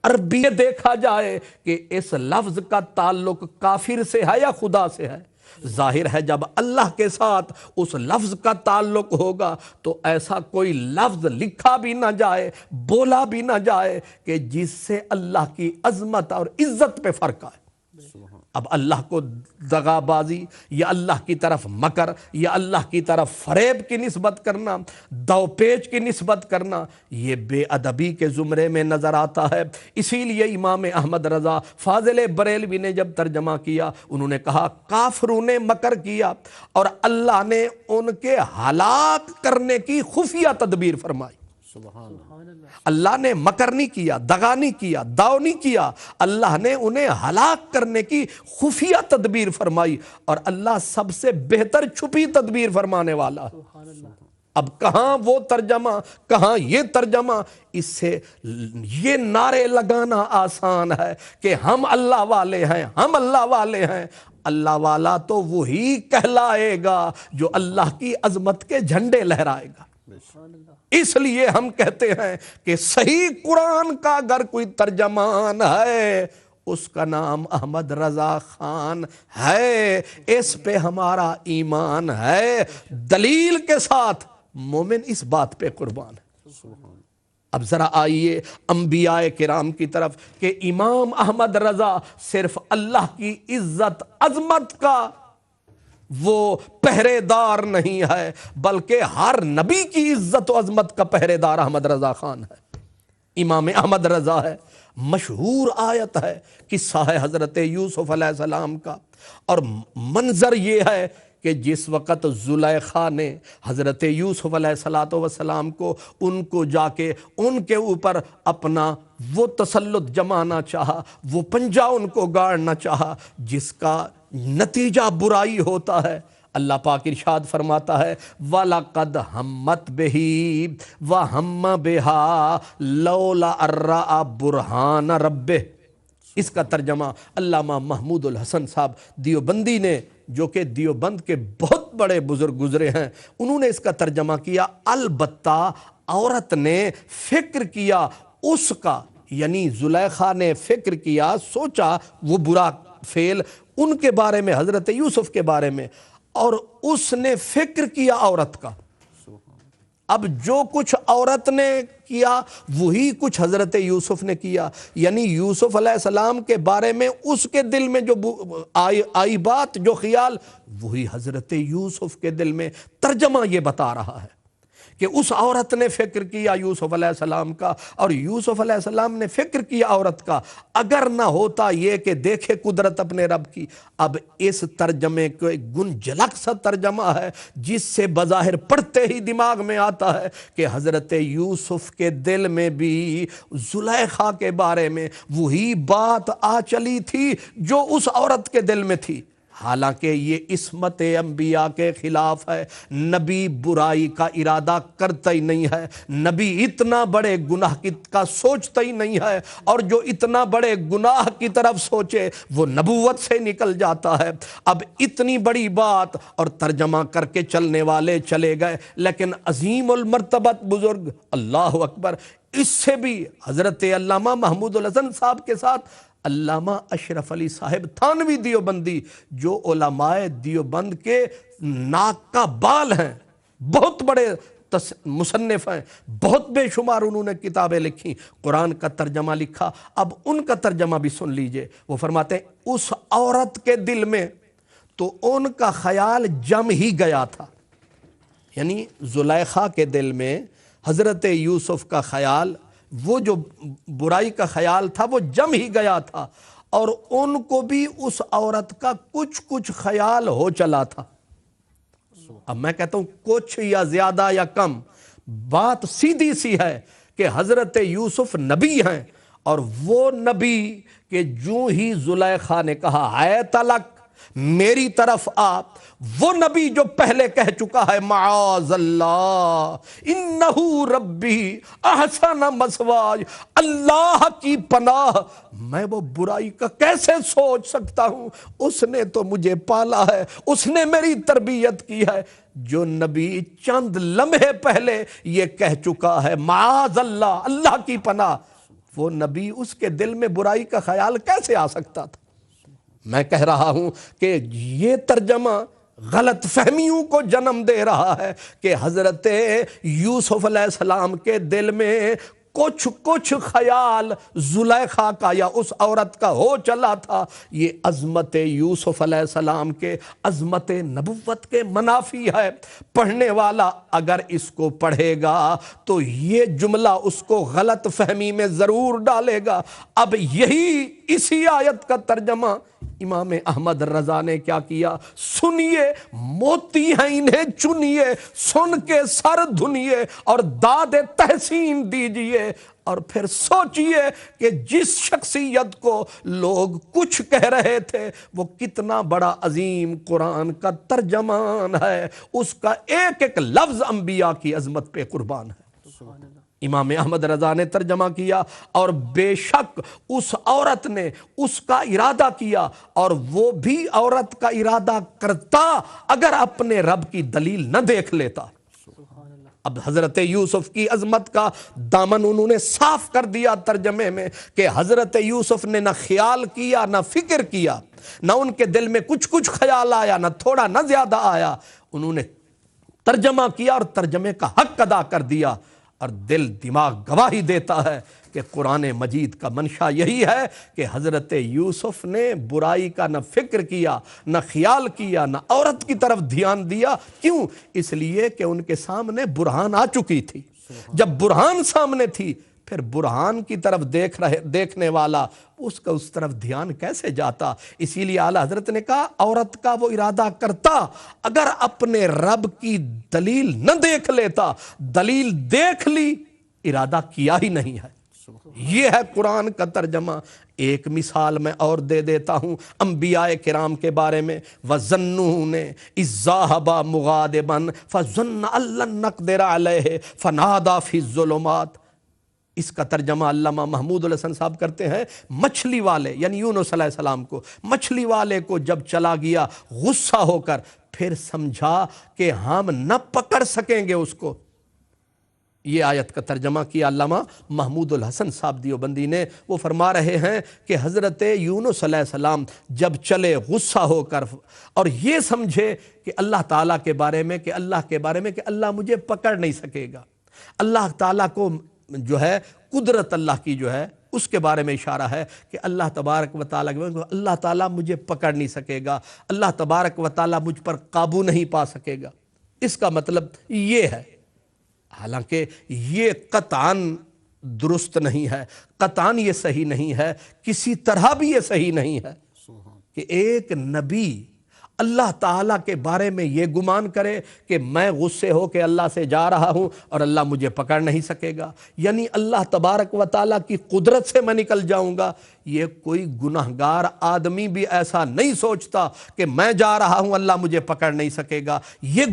عربی دیکھا جائے کہ اس لفظ کا تعلق کافر سے ہے یا خدا سے ہے؟ ظاہر ہے جب اللہ کے ساتھ اس لفظ کا تعلق ہوگا تو ایسا کوئی لفظ لکھا بھی نہ جائے، بولا بھی نہ جائے کہ جس سے اللہ کی عظمت اور عزت پہ فرق آئے۔ اب اللہ کو دغا بازی یا اللہ کی طرف مکر یا اللہ کی طرف فریب کی نسبت کرنا، دو پیچ کی نسبت کرنا، یہ بے ادبی کے زمرے میں نظر آتا ہے۔ اسی لیے امام احمد رضا فاضل بریلوی نے جب ترجمہ کیا، انہوں نے کہا کافروں نے مکر کیا اور اللہ نے ان کے ہلاک کرنے کی خفیہ تدبیر فرمائی۔ اللہ نے مکر نہیں کیا، دغا نہیں کیا، داؤ نہیں کیا، اللہ نے انہیں ہلاک کرنے کی خفیہ تدبیر فرمائی، اور اللہ سب سے بہتر چھپی تدبیر فرمانے والا ہے۔ اب کہاں وہ ترجمہ، کہاں یہ ترجمہ؟ اس سے یہ نعرے لگانا آسان ہے کہ ہم اللہ والے ہیں، ہم اللہ والے ہیں۔ اللہ والا تو وہی کہلائے گا جو اللہ کی عظمت کے جھنڈے لہرائے گا۔ اس لیے ہم کہتے ہیں کہ صحیح قرآن کا اگر کوئی ترجمان ہے اس کا نام احمد رضا خان ہے، اس پہ ہمارا ایمان ہے، دلیل کے ساتھ مومن اس بات پہ قربان ہے۔ اب ذرا آئیے انبیاء کرام کی طرف کہ امام احمد رضا صرف اللہ کی عزت عظمت کا وہ پہرے دار نہیں ہے، بلکہ ہر نبی کی عزت و عظمت کا پہرے دار احمد رضا خان ہے، امام احمد رضا ہے۔ مشہور آیت ہے، قصہ ہے حضرت یوسف علیہ السلام کا، اور منظر یہ ہے کہ جس وقت زلیخا نے حضرت یوسف علیہ السلام کو ان کو جا کے ان کے اوپر اپنا وہ تسلط جمانا چاہا، وہ پنجہ ان کو گاڑنا چاہا جس کا نتیجہ برائی ہوتا ہے، اللہ پاک ارشاد فرماتا ہے وَلَقَدْ هَمَّتْ بِهِ وَهَمَّ بِهَا لَوْلَا أَن رَّأَىٰ بُرْهَانَ رَبِّهِ۔ اس کا ترجمہ علامہ محمود الحسن صاحب دیوبندی نے، جو کہ دیوبند کے بہت بڑے بزرگ گزرے ہیں، انہوں نے اس کا ترجمہ کیا البتہ عورت نے فکر کیا اس کا، یعنی زلیخا نے فکر کیا، سوچا وہ برا فعل ان کے بارے میں، حضرت یوسف کے بارے میں، اور اس نے فکر کیا عورت کا۔ اب جو کچھ عورت نے کیا وہی کچھ حضرت یوسف نے کیا، یعنی یوسف علیہ السلام کے بارے میں اس کے دل میں جو آئی بات، جو خیال، وہی حضرت یوسف کے دل میں۔ ترجمہ یہ بتا رہا ہے کہ اس عورت نے فکر کیا یوسف علیہ السلام کا، اور یوسف علیہ السلام نے فکر کیا عورت کا، اگر نہ ہوتا یہ کہ دیکھے قدرت اپنے رب کی۔ اب اس ترجمے کو ایک گنجلک سا ترجمہ ہے جس سے بظاہر پڑھتے ہی دماغ میں آتا ہے کہ حضرت یوسف کے دل میں بھی زلیخا کے بارے میں وہی بات آ چلی تھی جو اس عورت کے دل میں تھی، حالانکہ یہ عصمت انبیاء کے خلاف ہے۔ نبی برائی کا ارادہ کرتا ہی نہیں ہے، نبی اتنا بڑے گناہ کا سوچتا ہی نہیں ہے، اور جو اتنا بڑے گناہ کی طرف سوچے وہ نبوت سے نکل جاتا ہے۔ اب اتنی بڑی بات اور ترجمہ کر کے چلنے والے چلے گئے، لیکن عظیم المرتبت بزرگ، اللہ اکبر، اس سے بھی حضرت علامہ محمود الحسن صاحب کے ساتھ علامہ اشرف علی صاحب تھانوی دیوبندی، جو علماء دیوبند کے ناک کا بال ہیں، بہت بڑے مصنف ہیں، بہت بے شمار انہوں نے کتابیں لکھی، قرآن کا ترجمہ لکھا۔ اب ان کا ترجمہ بھی سن لیجئے، وہ فرماتے ہیں اس عورت کے دل میں تو ان کا خیال جم ہی گیا تھا، یعنی زلیخا کے دل میں حضرت یوسف کا خیال، وہ جو برائی کا خیال تھا وہ جم ہی گیا تھا، اور ان کو بھی اس عورت کا کچھ خیال ہو چلا تھا۔ اب میں کہتا ہوں کچھ یا زیادہ یا کم، بات سیدھی سی ہے کہ حضرت یوسف نبی ہیں، اور وہ نبی کہ جو ہی زلیخا نے کہا اے تلک میری طرف آ، وہ نبی جو پہلے کہہ چکا ہے معاذ اللہ انہو ربی احسن مثوایا، اللہ کی پناہ میں وہ برائی کا کیسے سوچ سکتا ہوں، اس نے تو مجھے پالا ہے، اس نے میری تربیت کی ہے۔ جو نبی چند لمحے پہلے یہ کہہ چکا ہے معاذ اللہ، اللہ کی پناہ، وہ نبی اس کے دل میں برائی کا خیال کیسے آ سکتا تھا؟ میں کہہ رہا ہوں کہ یہ ترجمہ غلط فہمیوں کو جنم دے رہا ہے کہ حضرت یوسف علیہ السلام کے دل میں کچھ خیال زلیخا کا یا اس عورت کا ہو چلا تھا، یہ عظمت یوسف علیہ السلام کے عظمت نبوت کے منافی ہے۔ پڑھنے والا اگر اس کو پڑھے گا تو یہ جملہ اس کو غلط فہمی میں ضرور ڈالے گا۔ اب یہی اسی آیت کا ترجمہ امام احمد رضا نے کیا کیا؟ سنیے موتی ہیں انہیں چنیے، سن کے سر دھنیے اور داد تحسین دیجئے، اور پھر سوچئے کہ جس شخصیت کو لوگ کچھ کہہ رہے تھے وہ کتنا بڑا عظیم قرآن کا ترجمان ہے، اس کا ایک ایک لفظ انبیاء کی عظمت پہ قربان ہے۔ امام احمد رضا نے ترجمہ کیا، اور بے شک اس عورت نے اس کا ارادہ کیا، اور وہ بھی عورت کا ارادہ کرتا اگر اپنے رب کی دلیل نہ دیکھ لیتا۔ اب حضرت یوسف کی عظمت کا دامن انہوں نے صاف کر دیا ترجمے میں کہ حضرت یوسف نے نہ خیال کیا نہ فکر کیا، نہ ان کے دل میں کچھ خیال آیا، نہ تھوڑا نہ زیادہ آیا، انہوں نے ترجمہ کیا اور ترجمے کا حق ادا کر دیا۔ اور دل دماغ گواہی دیتا ہے کہ قرآن مجید کا منشا یہی ہے کہ حضرت یوسف نے برائی کا نہ فکر کیا، نہ خیال کیا، نہ عورت کی طرف دھیان دیا۔ کیوں؟ اس لیے کہ ان کے سامنے برہان آ چکی تھی۔ جب برہان سامنے تھی پھر برہان کی طرف دیکھنے والا اس کا اس طرف دھیان کیسے جاتا؟ اسی لیے اعلیٰ حضرت نے کہا عورت کا وہ ارادہ کرتا اگر اپنے رب کی دلیل نہ دیکھ لیتا، دلیل دیکھ لی ارادہ کیا ہی نہیں ہے۔ یہ ہے قرآن کا ترجمہ۔ ایک مثال میں اور دے دیتا ہوں انبیاء کرام کے بارے میں۔ وَظَنُّونَ إِذْ ذَهَبَ مُغَاضِبًا فَظَنَّ أَن لَّن نَّقْدِرَ عَلَيْهِ فَنَادَىٰ فِي الظُّلُمَاتِ۔ اس کا ترجمہ علامہ محمود الحسن صاحب کرتے ہیں، مچھلی والے یعنی یونس علیہ السلام کو، مچھلی والے کو جب چلا گیا غصہ ہو کر، پھر سمجھا کہ ہم نہ پکڑ سکیں گے اس کو۔ یہ آیت کا ترجمہ کیا علامہ محمود الحسن صاحب دیوبندی نے۔ وہ فرما رہے ہیں کہ حضرت یونس علیہ السلام جب چلے غصہ ہو کر اور یہ سمجھے کہ اللہ تعالیٰ کے بارے میں کہ اللہ مجھے پکڑ نہیں سکے گا، اللہ تعالیٰ کو جو ہے قدرت اللہ کی جو ہے اس کے بارے میں اشارہ ہے کہ اللہ تبارک و تعالیٰ اللہ تعالیٰ مجھے پکڑ نہیں سکے گا، اللہ تبارک و تعالیٰ مجھ پر قابو نہیں پا سکے گا۔ اس کا مطلب یہ ہے، حالانکہ یہ قطعاً درست نہیں ہے، قطعاً یہ صحیح نہیں ہے، کسی طرح بھی یہ صحیح نہیں ہے کہ ایک نبی اللہ تعالیٰ کے بارے میں یہ گمان کرے کہ میں غصے ہو کے اللہ سے جا رہا ہوں اور اللہ مجھے پکڑ نہیں سکے گا، یعنی اللہ تبارک و تعالیٰ کی قدرت سے میں نکل جاؤں گا۔ یہ کوئی گناہگار آدمی بھی ایسا نہیں سوچتا کہ میں جا رہا ہوں اللہ مجھے پکڑ نہیں سکے گا۔ یہ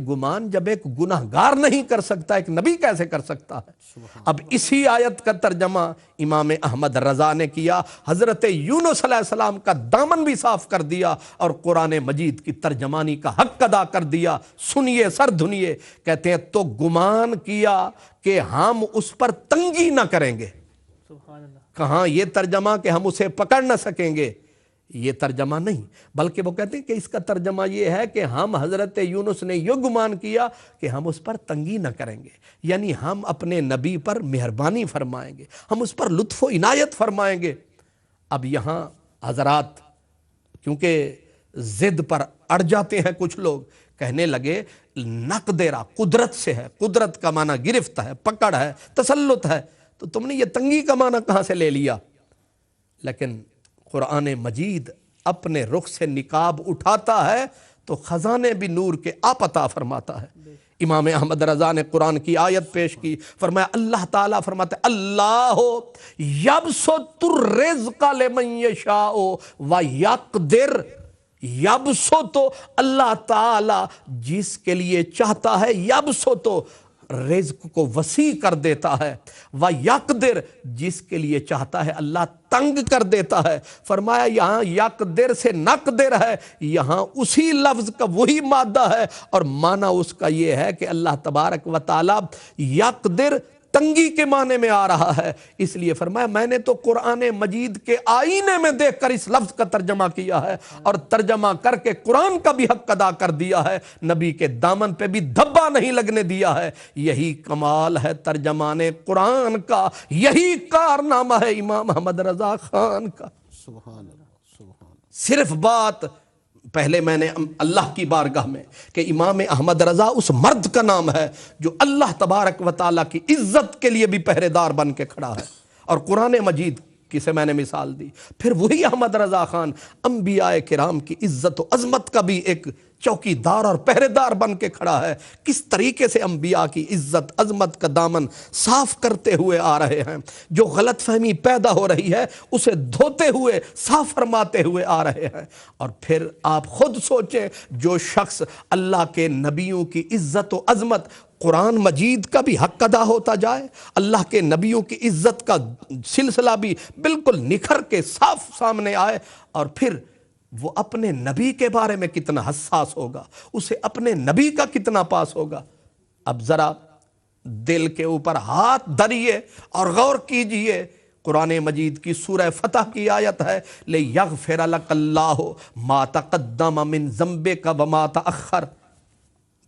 گمان جب ایک گناہگار نہیں کر سکتا، ایک نبی کیسے کر سکتا ہے؟ اب اسی آیت کا ترجمہ امام احمد رضا نے کیا، حضرت یونس علیہ السلام کا دامن بھی صاف کر دیا اور قرآن مجید کی ترجمانی کا حق ادا کر دیا۔ سنیے سر دھنیے، کہتے ہیں تو گمان کیا کہ ہم اس پر تنگی نہ کریں گے۔ کہاں یہ ترجمہ کہ ہم اسے پکڑ نہ سکیں گے، یہ ترجمہ نہیں، بلکہ وہ کہتے ہیں کہ اس کا ترجمہ یہ ہے کہ ہم حضرت یونس نے یہ گمان کیا کہ ہم اس پر تنگی نہ کریں گے، یعنی ہم اپنے نبی پر مہربانی فرمائیں گے، ہم اس پر لطف و عنایت فرمائیں گے۔ اب یہاں حضرات کیونکہ ضد پر اڑ جاتے ہیں، کچھ لوگ کہنے لگے نقدرہ قدرت سے ہے، قدرت کا معنی گرفت ہے، پکڑ ہے، تسلط ہے، تو تم نے یہ تنگی کا معنی کہاں سے لے لیا؟ لیکن قرآن مجید اپنے رخ سے نقاب اٹھاتا ہے تو خزانے بھی نور کے آپ عطا فرماتا ہے۔ امام احمد رضا نے قرآن کی آیت پیش کی، فرمایا اللہ تعالیٰ فرماتے اللہ یبسط الرزق لمن یشاء ویقدر، یبسط اللہ تعالیٰ جس کے لیے چاہتا ہے، یبسط رزق کو وسیع کر دیتا ہے، وَيَقْدِرْ جس کے لیے چاہتا ہے اللہ تنگ کر دیتا ہے۔ فرمایا یہاں یقدر سے نقدر ہے، یہاں اسی لفظ کا وہی مادہ ہے، اور معنی اس کا یہ ہے کہ اللہ تبارک و تعالی یقدر تنگی کے معنی میں آ رہا ہے، اس لیے فرمایا میں نے تو قرآن مجید کے آئینے میں دیکھ کر اس لفظ کا ترجمہ کیا ہے، اور ترجمہ کر کے قرآن کا بھی حق ادا کر دیا ہے، نبی کے دامن پہ بھی دھبا نہیں لگنے دیا ہے۔ یہی کمال ہے ترجمان قرآن کا، یہی کارنامہ ہے امام احمد رضا خان کا۔ سبحان اللہ، سبحان اللہ۔ صرف بات پہلے میں نے اللہ کی بارگاہ میں کہ امام احمد رضا اس مرد کا نام ہے جو اللہ تبارک و تعالیٰ کی عزت کے لیے بھی پہرے دار بن کے کھڑا ہے، اور قرآن مجید کی سے میں نے مثال دی۔ پھر وہی احمد رضا خان انبیاء کرام کی عزت و عظمت کا بھی ایک چوکی دار اور پہرے دار بن کے کھڑا ہے۔ کس طریقے سے انبیاء کی عزت عظمت کا دامن صاف کرتے ہوئے آ رہے ہیں، جو غلط فہمی پیدا ہو رہی ہے اسے دھوتے ہوئے صاف فرماتے ہوئے آ رہے ہیں۔ اور پھر آپ خود سوچیں، جو شخص اللہ کے نبیوں کی عزت و عظمت، قرآن مجید کا بھی حق ادا ہوتا جائے، اللہ کے نبیوں کی عزت کا سلسلہ بھی بالکل نکھر کے صاف سامنے آئے، اور پھر وہ اپنے نبی کے بارے میں کتنا حساس ہوگا، اسے اپنے نبی کا کتنا پاس ہوگا۔ اب ذرا دل کے اوپر ہاتھ دھریے اور غور کیجئے، قرآن مجید کی سورہ فتح کی آیت ہے لِيَغْفِرَ لَكَ اللَّهُ مَا تَقَدَّمَ مِن ذَنبِكَ وَمَا تَأَخَّرَ،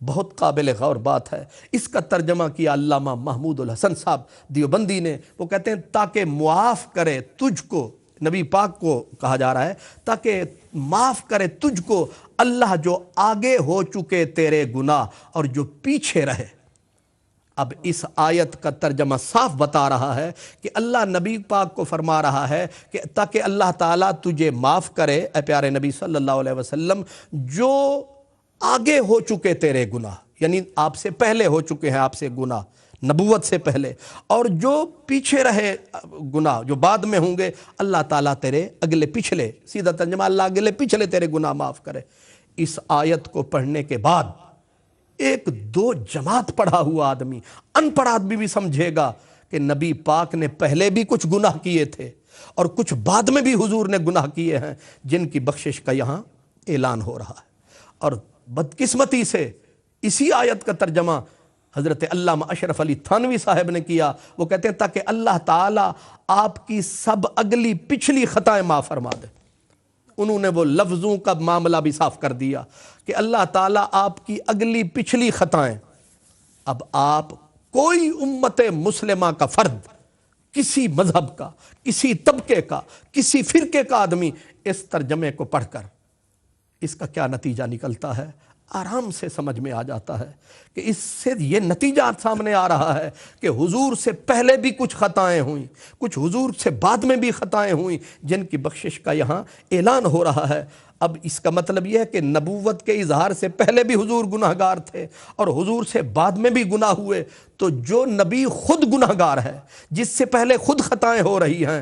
بہت قابل غور بات ہے۔ اس کا ترجمہ کیا علامہ محمود الحسن صاحب دیوبندی نے، وہ کہتے ہیں تاکہ معاف کرے تجھ کو، نبی پاک کو کہا جا رہا ہے، تاکہ معاف کرے تجھ کو اللہ جو آگے ہو چکے تیرے گناہ اور جو پیچھے رہے۔ اب اس آیت کا ترجمہ صاف بتا رہا ہے کہ اللہ نبی پاک کو فرما رہا ہے کہ تاکہ اللہ تعالیٰ تجھے معاف کرے اے پیارے نبی صلی اللہ علیہ وسلم، جو آگے ہو چکے تیرے گناہ، یعنی آپ سے پہلے ہو چکے ہیں آپ سے گناہ نبوت سے پہلے، اور جو پیچھے رہے گناہ جو بعد میں ہوں گے، اللہ تعالیٰ تیرے اگلے پچھلے، سیدھا ترجمہ اللہ اگلے پچھلے تیرے گناہ معاف کرے۔ اس آیت کو پڑھنے کے بعد ایک دو جماعت پڑھا ہوا آدمی، ان پڑھ آدمی بھی سمجھے گا کہ نبی پاک نے پہلے بھی کچھ گناہ کیے تھے اور کچھ بعد میں بھی حضور نے گناہ کیے ہیں، جن کی بخشش کا یہاں اعلان ہو رہا ہے۔ اور بدقسمتی سے اسی آیت کا ترجمہ حضرت علامہ اشرف علی تھانوی صاحب نے کیا، وہ کہتے ہیں تاکہ اللہ تعالیٰ آپ کی سب اگلی پچھلی خطائیں معاف فرما دے۔ انہوں نے وہ لفظوں کا معاملہ بھی صاف کر دیا کہ اللہ تعالیٰ آپ کی اگلی پچھلی خطائیں، اب آپ کوئی امت مسلمہ کا فرد، کسی مذہب کا، کسی طبقے کا، کسی فرقے کا آدمی اس ترجمے کو پڑھ کر اس کا کیا نتیجہ نکلتا ہے آرام سے سمجھ میں آ جاتا ہے کہ اس سے یہ نتیجہ سامنے آ رہا ہے کہ حضور سے پہلے بھی کچھ خطائیں ہوئیں، کچھ حضور سے بعد میں بھی خطائیں ہوئیں، جن کی بخشش کا یہاں اعلان ہو رہا ہے۔ اب اس کا مطلب یہ ہے کہ نبوت کے اظہار سے پہلے بھی حضور گناہگار تھے اور حضور سے بعد میں بھی گناہ ہوئے، تو جو نبی خود گناہگار ہے، جس سے پہلے خود خطائیں ہو رہی ہیں،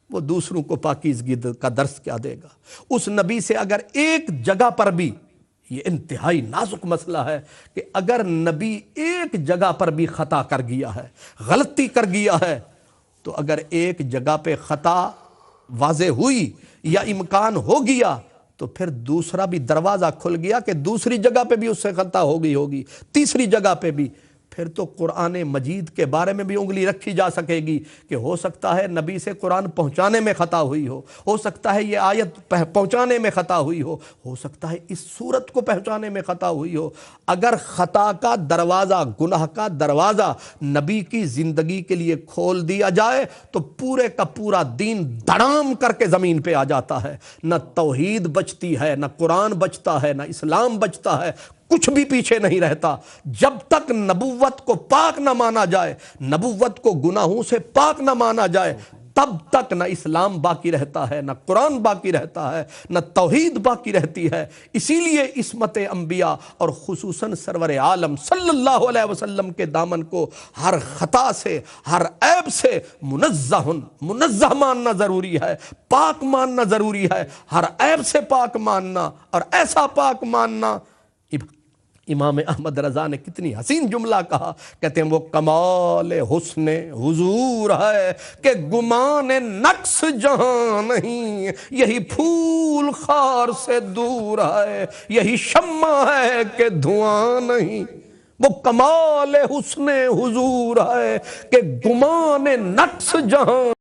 وہ دوسروں کو پاکیزگی کا درس کیا دے گا؟ اس نبی سے اگر ایک جگہ پر بھی، یہ انتہائی نازک مسئلہ ہے کہ اگر نبی ایک جگہ پر بھی خطا کر گیا ہے، غلطی کر گیا ہے، تو اگر ایک جگہ پہ خطا واضح ہوئی یا امکان ہو گیا تو پھر دوسرا بھی دروازہ کھل گیا کہ دوسری جگہ پہ بھی اس سے خطا ہوگی، تیسری جگہ پہ بھی، پھر تو قرآن مجید کے بارے میں بھی انگلی رکھی جا سکے گی کہ ہو سکتا ہے نبی سے قرآن پہنچانے میں خطا ہوئی ہو سکتا ہے یہ آیت پہنچانے میں خطا ہوئی ہو سکتا ہے اس صورت کو پہنچانے میں خطا ہوئی ہو۔ اگر خطا کا دروازہ، گناہ کا دروازہ نبی کی زندگی کے لیے کھول دیا جائے تو پورے کا پورا دین دھڑام کر کے زمین پہ آ جاتا ہے، نہ توحید بچتی ہے، نہ قرآن بچتا ہے، نہ اسلام بچتا ہے، کچھ بھی پیچھے نہیں رہتا۔ جب تک نبوت کو پاک نہ مانا جائے، نبوت کو گناہوں سے پاک نہ مانا جائے، تب تک نہ اسلام باقی رہتا ہے، نہ قرآن باقی رہتا ہے، نہ توحید باقی رہتی ہے۔ اسی لیے عصمت انبیاء اور خصوصاً سرور عالم صلی اللہ علیہ وسلم کے دامن کو ہر خطا سے، ہر عیب سے منزہ ماننا ضروری ہے، پاک ماننا ضروری ہے، ہر عیب سے پاک ماننا، اور ایسا پاک ماننا۔ امام احمد رضا نے کتنی حسین جملہ کہا، کہتے ہیں وہ کمال حسن حضور ہے کہ گمان نقص جہاں نہیں، یہی پھول خار سے دور ہے، یہی شمع ہے کہ دھواں نہیں۔ وہ کمال حسن حضور ہے کہ گمان نقص جہاں